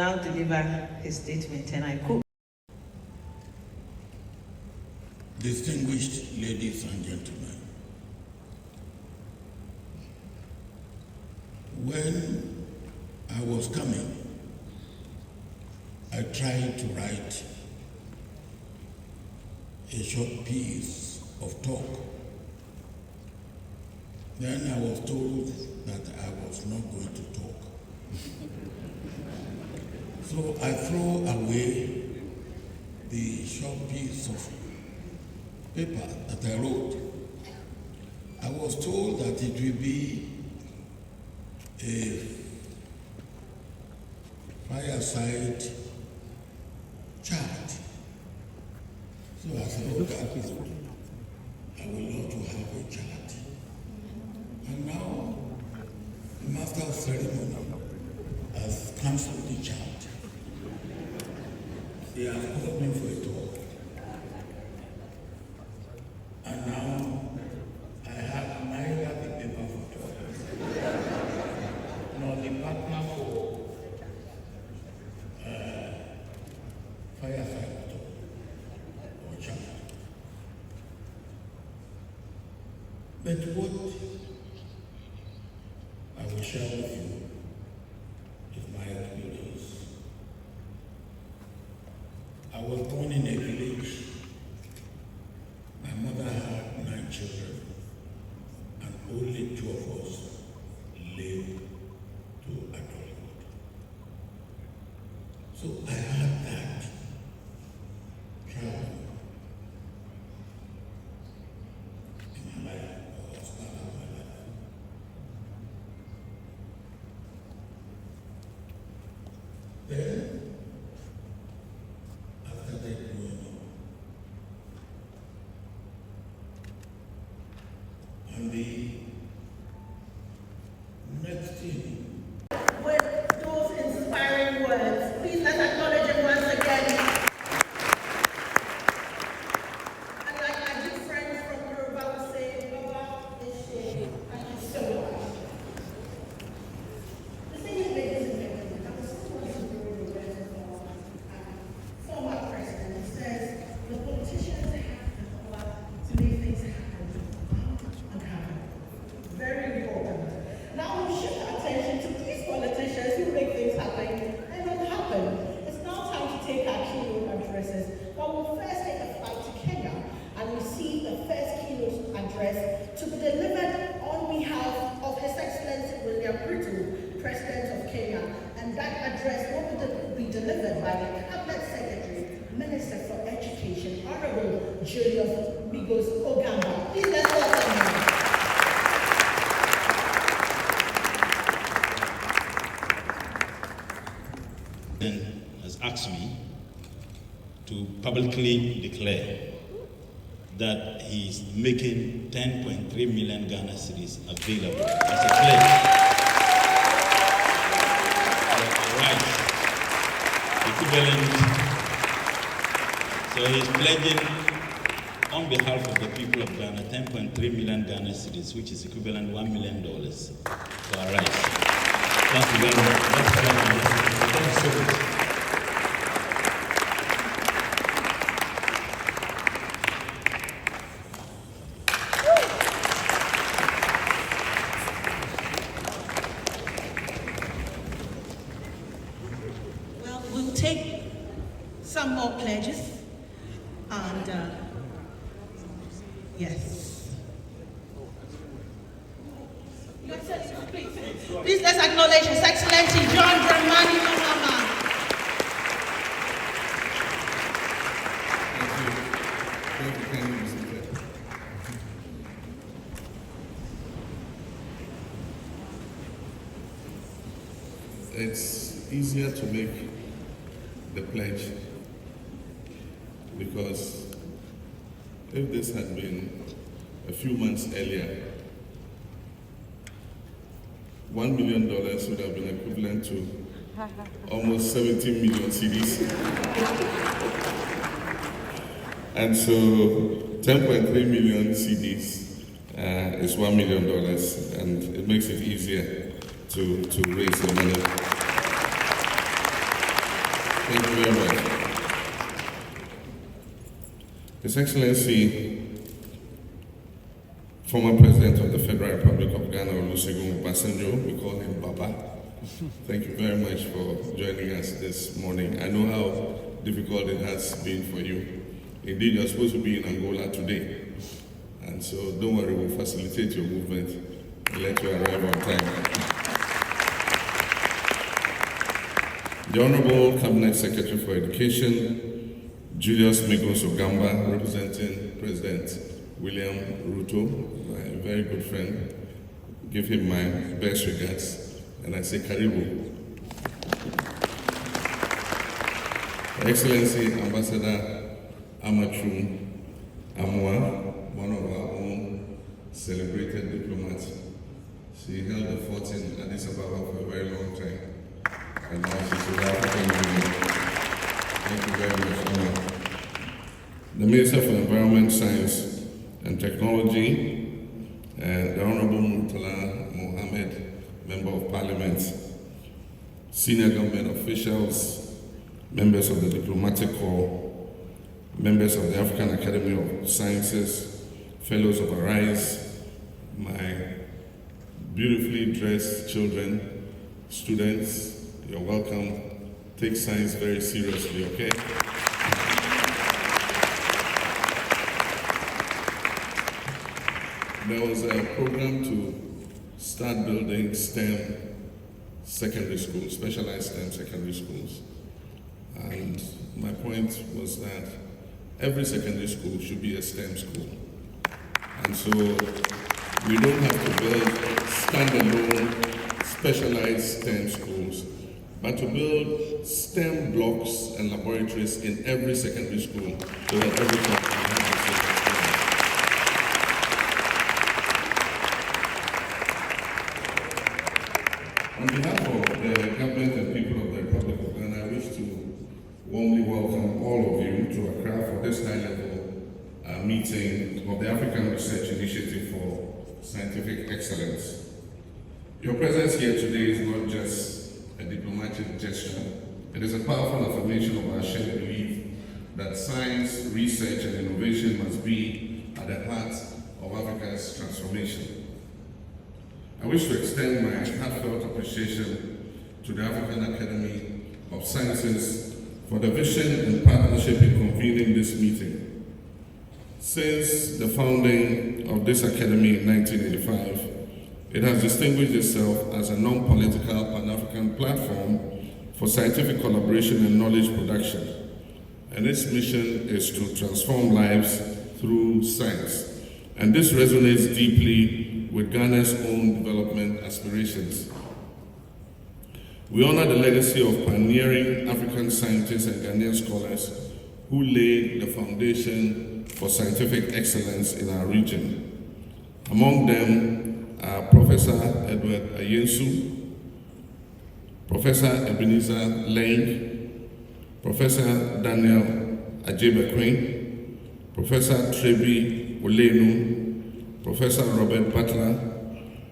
now deliver his statement, and I quote. Distinguished ladies and gentlemen, when I was coming, I tried to write a short piece of talk. Then I was told that I was not going to talk. So I threw away the short piece of paper that I wrote. I was told that it will be a fireside chat. So I said, okay, I will not have a chat. And now the master of ceremony has cancelled the chat. They have called me for a talk. And now I have neither the paper for talk nor the partner for fireside talk or chat. But what I will share with you is my experience. I was born in a village. My mother had 9 children, and only 2 of us lived to adulthood. So I had that trauma in my life, or as part of my life. Then, I started growing up. And the next thing, With those inspiring words, please let's acknowledge him once again. And like my good friends from Yoruba will say, Baba Eshe, thank you so much. The thing is, ladies and gentlemen, I was so much to grow the words of our former president who says the politicians have the power to make things happen and happen. Very important. Now we shift our attention to these politicians who make things happen and don't happen. It's now time to take our keynote addresses, but we'll first take a flight to Kenya and receive the first keynote address to be delivered on behalf of His Excellency William Ruto, President of Kenya. And that address will be delivered by the Cabinet Secretary, Minister for Education, Honorable Julius Migos Ogamba. Please let's welcome him. Has asked me to publicly declare that he is making 10.3 million Ghana cedis available as a pledge of right equivalent. So he is pledging on behalf of the people of Ghana 10.3 million Ghana cedis, which is equivalent $1 million for our rights. Thank you very much. Thank you so much. Well, we'll take some more pledges. And yes. Please let's acknowledge His Excellency John Dramani Mahama. Thank you kindly, Mr. Chair. It's easier to make the pledge because if this had been a few months earlier, $1 million would have been equivalent to almost 17 million cedis. And so 10.3 million cedis is $1 million, and it makes it easier to raise the money. Thank you very much. His Excellency, former President of the Federal Republic of Ghana, Olusegun Obasanjo, we call him Baba. Thank you very much for joining us this morning. I know how difficult it has been for you. Indeed, you're supposed to be in Angola today. And so don't worry, we'll facilitate your movement and let you arrive on time. The Honorable Cabinet Secretary for Education, Julius Migos Ogamba, representing President William Ruto, my very good friend. Give him my best regards, and I say Karibu. Her Excellency Ambassador Amatru Amwa, one of our own celebrated diplomats. She held the fort in Addis Ababa for a very long time, and now she's South African Union. Thank you very much, Anna. The Minister for Environment, Science and Technology, and the Honorable Murtala Mohammed, Member of Parliament, senior government officials, members of the Diplomatic Corps, members of the African Academy of Sciences, fellows of Arise, my beautifully dressed children, students, you're welcome. Take science very seriously, okay? There was a program to start building STEM secondary schools, specialized STEM secondary schools. And my point was that every secondary school should be a STEM school. And so we don't have to build standalone specialized STEM schools, but to build STEM blocks and laboratories in every secondary school so that every child can have the same experience. On behalf of the government and people of the Republic of Ghana, I wish to warmly welcome all of you to Accra for this high-level meeting of the African Research Initiative for Scientific Excellence. Your presence here today is not just a diplomatic gesture. It is a powerful affirmation of our shared belief that science, research, and innovation must be at the heart of Africa's transformation. I wish to extend my heartfelt appreciation to the African Academy of Sciences for the vision and partnership in convening this meeting. Since the founding of this academy in 1985, it has distinguished itself as a non-political Pan-African platform for scientific collaboration and knowledge production. And its mission is to transform lives through science. And this resonates deeply with Ghana's own development aspirations. We honor the legacy of pioneering African scientists and Ghanaian scholars who laid the foundation for scientific excellence in our region. Among them are Professor Edward Ayensu, Professor Ebenezer Lang, Professor Daniel Ajebe-Quinn, Professor Trebi Olenu, Professor Robert Butler,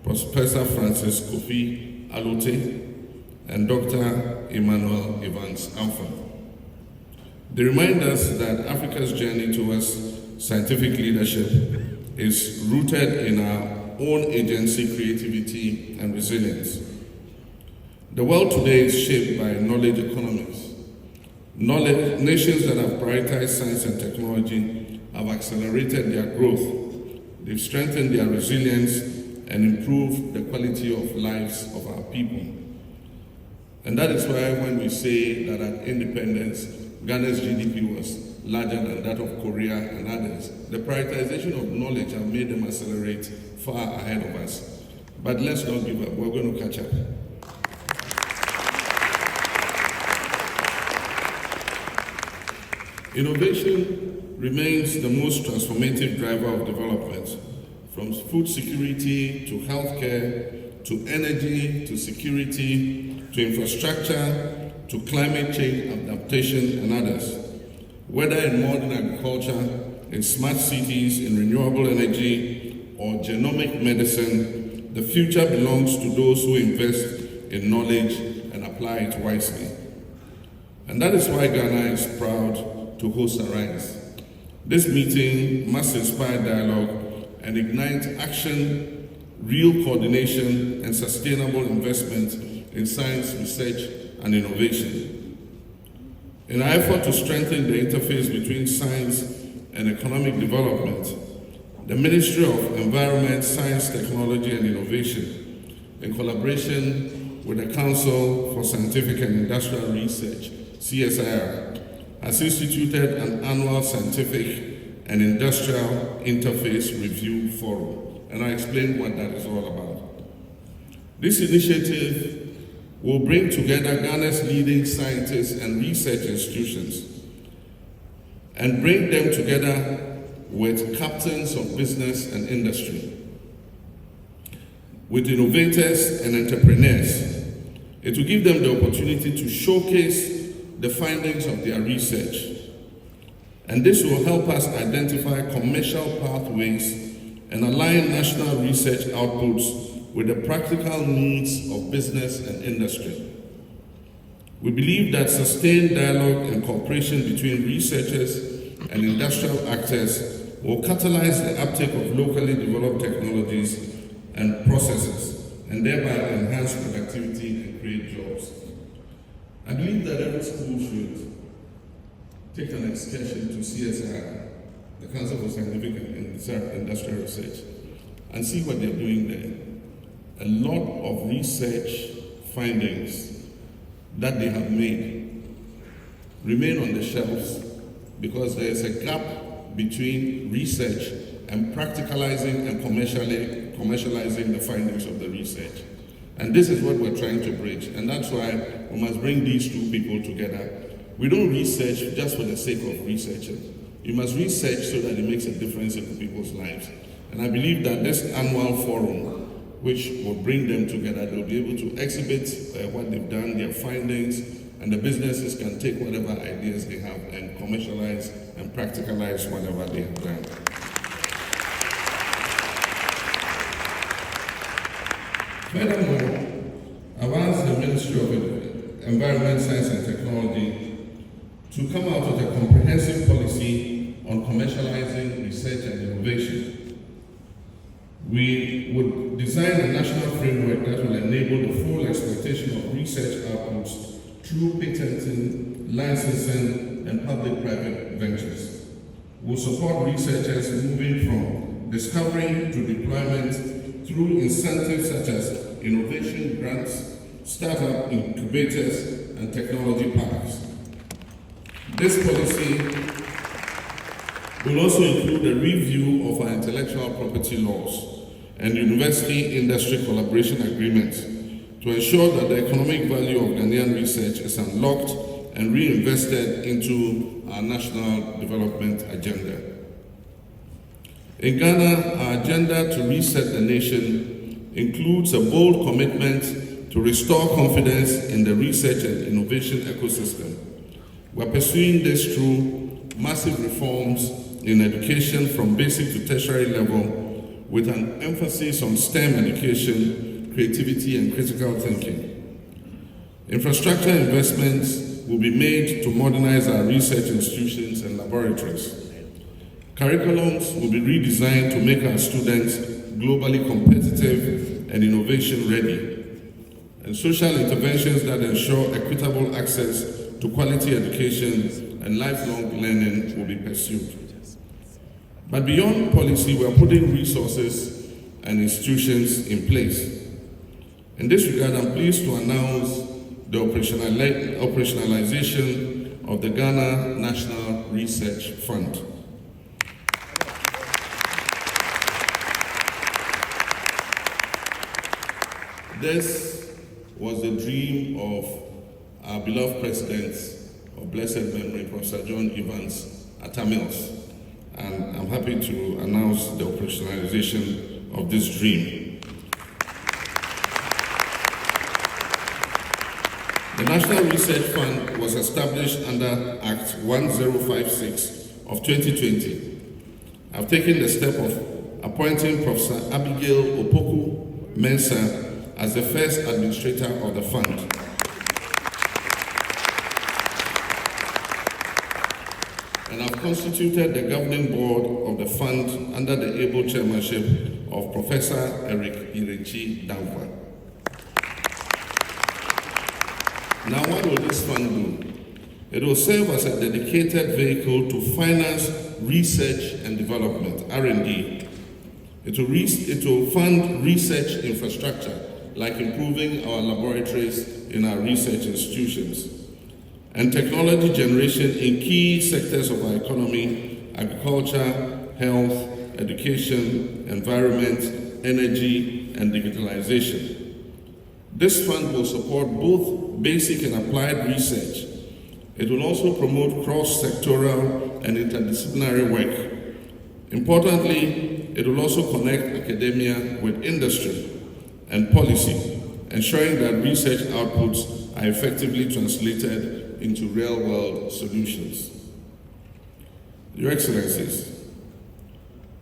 Professor Francis Kofi Alote, and Dr. Emmanuel Evans Alpha. They remind us that Africa's journey towards scientific leadership is rooted in our own agency, creativity, and resilience. The world today is shaped by knowledge economies. Nations that have prioritized science and technology have accelerated their growth. They've strengthened their resilience and improved the quality of lives of our people. And that is why when we say that at independence, Ghana's GDP was larger than that of Korea and others, the prioritization of knowledge have made them accelerate far ahead of us. But let's not give up, we're going to catch up. Innovation remains the most transformative driver of development, from food security to healthcare, to energy, to security, to infrastructure, to climate change adaptation and others. Whether in modern agriculture, in smart cities, in renewable energy, or genomic medicine, the future belongs to those who invest in knowledge and apply it wisely. And that is why Ghana is proud to host ARISE. This meeting must inspire dialogue and ignite action, real coordination, and sustainable investment in science, research, and innovation. In our effort to strengthen the interface between science and economic development, the Ministry of Environment, Science, Technology, and Innovation, in collaboration with the Council for Scientific and Industrial Research, CSIR, has instituted an annual scientific and industrial interface review forum, and I explain what that is all about. This initiative will bring together Ghana's leading scientists and research institutions and bring them together with captains of business and industry, with innovators and entrepreneurs. It will give them the opportunity to showcase the findings of their research. And this will help us identify commercial pathways and align national research outputs with the practical needs of business and industry. We believe that sustained dialogue and cooperation between researchers and industrial actors will catalyze the uptake of locally developed technologies and processes, and thereby enhance productivity and create jobs. I believe that every school should take an excursion to CSIR, the Council for Scientific and Industrial Research, and see what they're doing there. A lot of research findings that they have made remain on the shelves because there is a gap between research and practicalizing and commercializing the findings of the research. And this is what we're trying to bridge. And that's why we must bring these two people together. We don't research just for the sake of researching. You must research so that it makes a difference in people's lives. And I believe that this annual forum, which will bring them together, they'll be able to exhibit what they've done, their findings, and the businesses can take whatever ideas they have and commercialize and practicalize whatever they have done. Furthermore, I've asked the Ministry of Environment, Science and Technology to come out with a comprehensive policy on commercializing research and innovation. We would design a national framework that will enable the full exploitation of research outputs through patenting, licensing, and public-private ventures. We'll support researchers moving from discovery to deployment through incentives such as innovation grants, startup incubators, and technology parks. This policy will also include a review of our intellectual property laws and university-industry collaboration agreements to ensure that the economic value of Ghanaian research is unlocked and reinvested into our national development agenda. In Ghana, our agenda to reset the nation includes a bold commitment to restore confidence in the research and innovation ecosystem. We're pursuing this through massive reforms in education from basic to tertiary level with an emphasis on STEM education, creativity, and critical thinking. Infrastructure investments will be made to modernize our research institutions and laboratories. Curriculums will be redesigned to make our students globally competitive and innovation ready. And social interventions that ensure equitable access to quality education and lifelong learning will be pursued. But beyond policy, we are putting resources and institutions in place. In this regard, I'm pleased to announce the operationalization of the Ghana National Research Fund. This was the dream of our beloved president of blessed memory, Professor John Evans Atta-Mills. And I'm happy to announce the operationalization of this dream. The National Research Fund was established under Act 1056 of 2020. I've taken the step of appointing Professor Abigail Opoku Mensah as the first administrator of the fund. and I've constituted the governing board of the fund under the able chairmanship of Professor Eric Irechi Dankwa. Now, what will this fund do? It will serve as a dedicated vehicle to finance research and development, R&D. It will fund research infrastructure, like improving our laboratories in our research institutions, and technology generation in key sectors of our economy: agriculture, health, education, environment, energy, and digitalization. This fund will support both basic and applied research. It will also promote cross-sectoral and interdisciplinary work. Importantly, it will also connect academia with industry and policy, ensuring that research outputs are effectively translated into real-world solutions. Your Excellencies,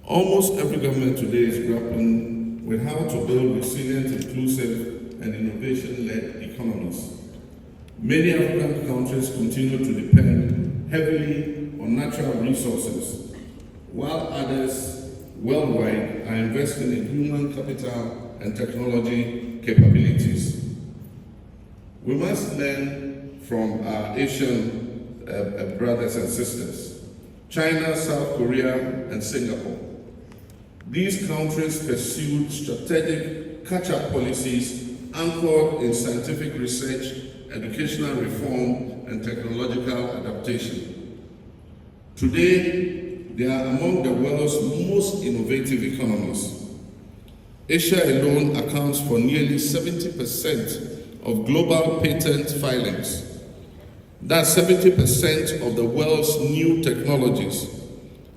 almost every government today is grappling with how to build resilient, inclusive, and innovation-led economies. Many African countries continue to depend heavily on natural resources, while others worldwide are investing in human capital and technology capabilities. We must learn from our Asian brothers and sisters, China, South Korea, and Singapore. These countries pursued strategic catch-up policies anchored in scientific research, educational reform, and technological adaptation. Today, they are among the world's most innovative economies. Asia alone accounts for nearly 70% of global patent filings. That's 70% of the world's new technologies,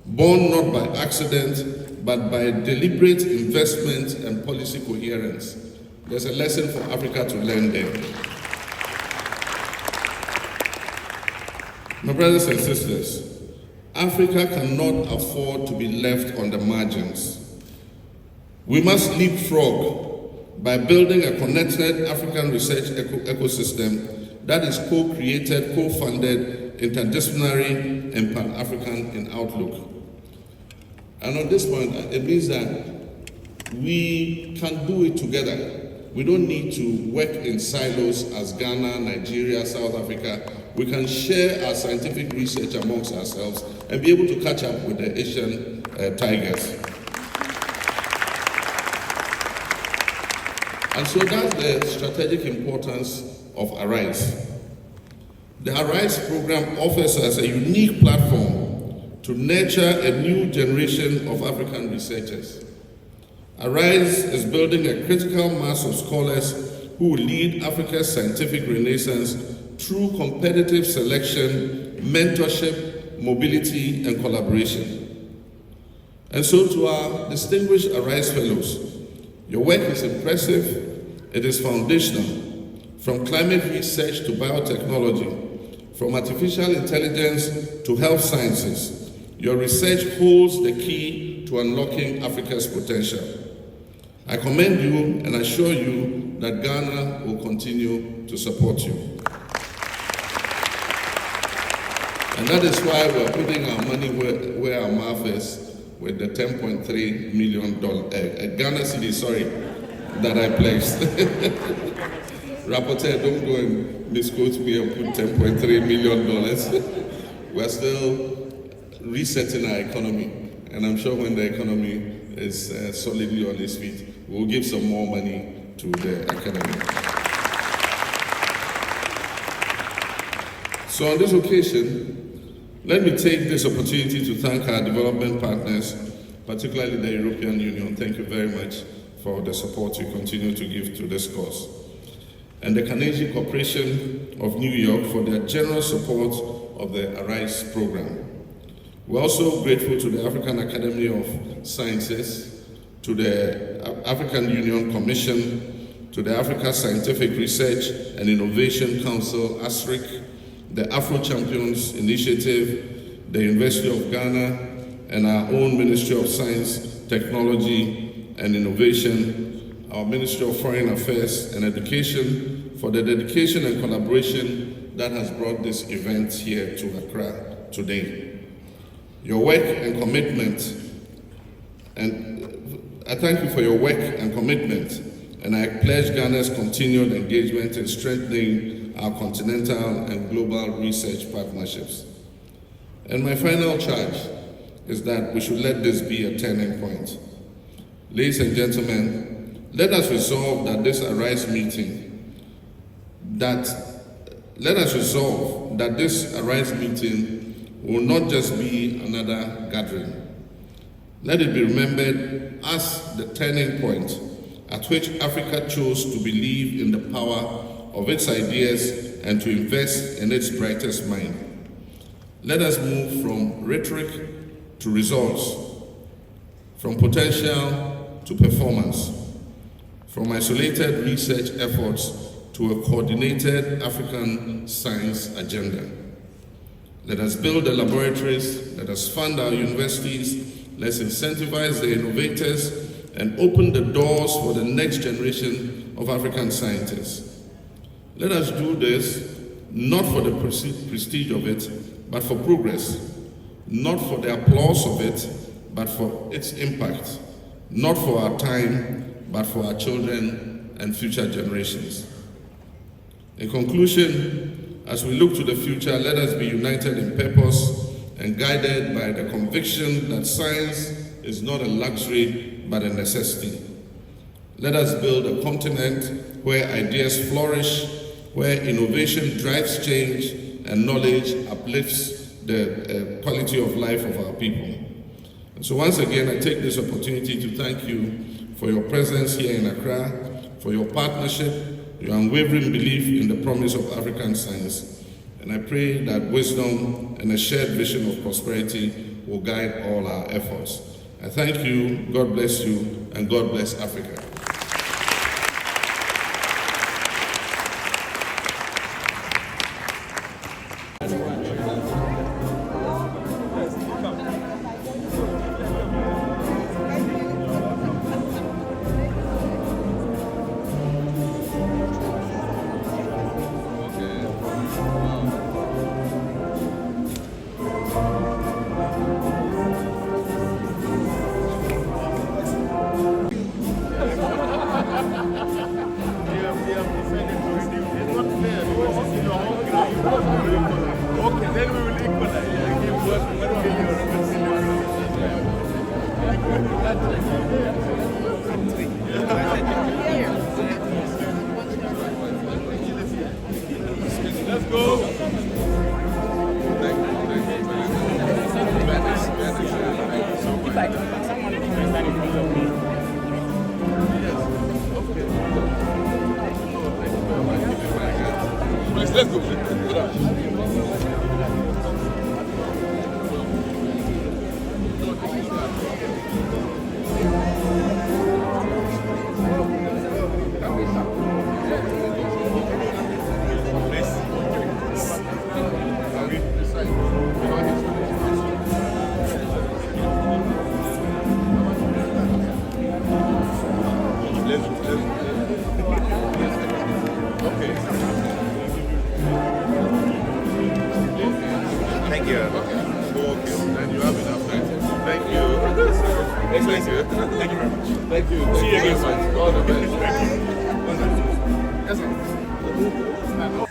born not by accident, but by deliberate investment and policy coherence. There's a lesson for Africa to learn there. My brothers and sisters, Africa cannot afford to be left on the margins. We must leapfrog by building a connected African research ecosystem that is co-created, co-funded, interdisciplinary, and pan-African in outlook. And on this point, it means that we can do it together. We don't need to work in silos as Ghana, Nigeria, South Africa. We can share our scientific research amongst ourselves and be able to catch up with the Asian tigers. And so that's the strategic importance of ARISE. The ARISE program offers us a unique platform to nurture a new generation of African researchers. ARISE is building a critical mass of scholars who will lead Africa's scientific renaissance through competitive selection, mentorship, mobility, and collaboration. And so to our distinguished ARISE fellows, your work is impressive, it is foundational. From climate research to biotechnology, from artificial intelligence to health sciences, your research holds the key to unlocking Africa's potential. I commend you and assure you that Ghana will continue to support you. And that is why we're putting our money where our mouth is with the $10.3 million, Ghana Cedis, that I placed. Rapporteur, don't go and misquote me and put $10.3 million. We're still resetting our economy. And I'm sure when the economy is solidly on its feet, we'll give some more money to the academy. So on this occasion, let me take this opportunity to thank our development partners, particularly the European Union. Thank you very much for the support you continue to give to this cause. And the Canadian Corporation of New York for their generous support of the ARISE program. We're also grateful to the African Academy of Sciences, to the African Union Commission, to the Africa Scientific Research and Innovation Council, ASRIC, the Afro Champions Initiative, the University of Ghana, and our own Ministry of Science, Technology, and Innovation, our Ministry of Foreign Affairs and Education, for the dedication and collaboration that has brought this event here to Accra today. your work and commitment, and I thank you for your work and commitment, and I pledge Ghana's continued engagement in strengthening our continental and global research partnerships. And my final charge is that we should let this be a turning point. Ladies and gentlemen, let us resolve that this ARISE meeting, will not just be another gathering. Let it be remembered as the turning point at which Africa chose to believe in the power of its ideas and to invest in its brightest mind. Let us move from rhetoric to results, from potential to performance, from isolated research efforts to a coordinated African science agenda. Let us build the laboratories, let us fund our universities, let's incentivize the innovators and open the doors for the next generation of African scientists. Let us do this not for the prestige of it, but for progress, not for the applause of it, but for its impact, not for our time, but for our children and future generations. In conclusion, as we look to the future, let us be united in purpose and guided by the conviction that science is not a luxury, but a necessity. Let us build a continent where ideas flourish, where innovation drives change and knowledge uplifts the quality of life of our people. And so once again, I take this opportunity to thank you for your presence here in Accra, for your partnership, your unwavering belief in the promise of African science. And I pray that wisdom and a shared vision of prosperity will guide all our efforts. I thank you, God bless you, and God bless Africa. Let's go. Let's go. Thank you. Okay. And you have enough time. Thank you. Thank you. Thank you very much. Thank you. See you again, All the best. Yes, sir.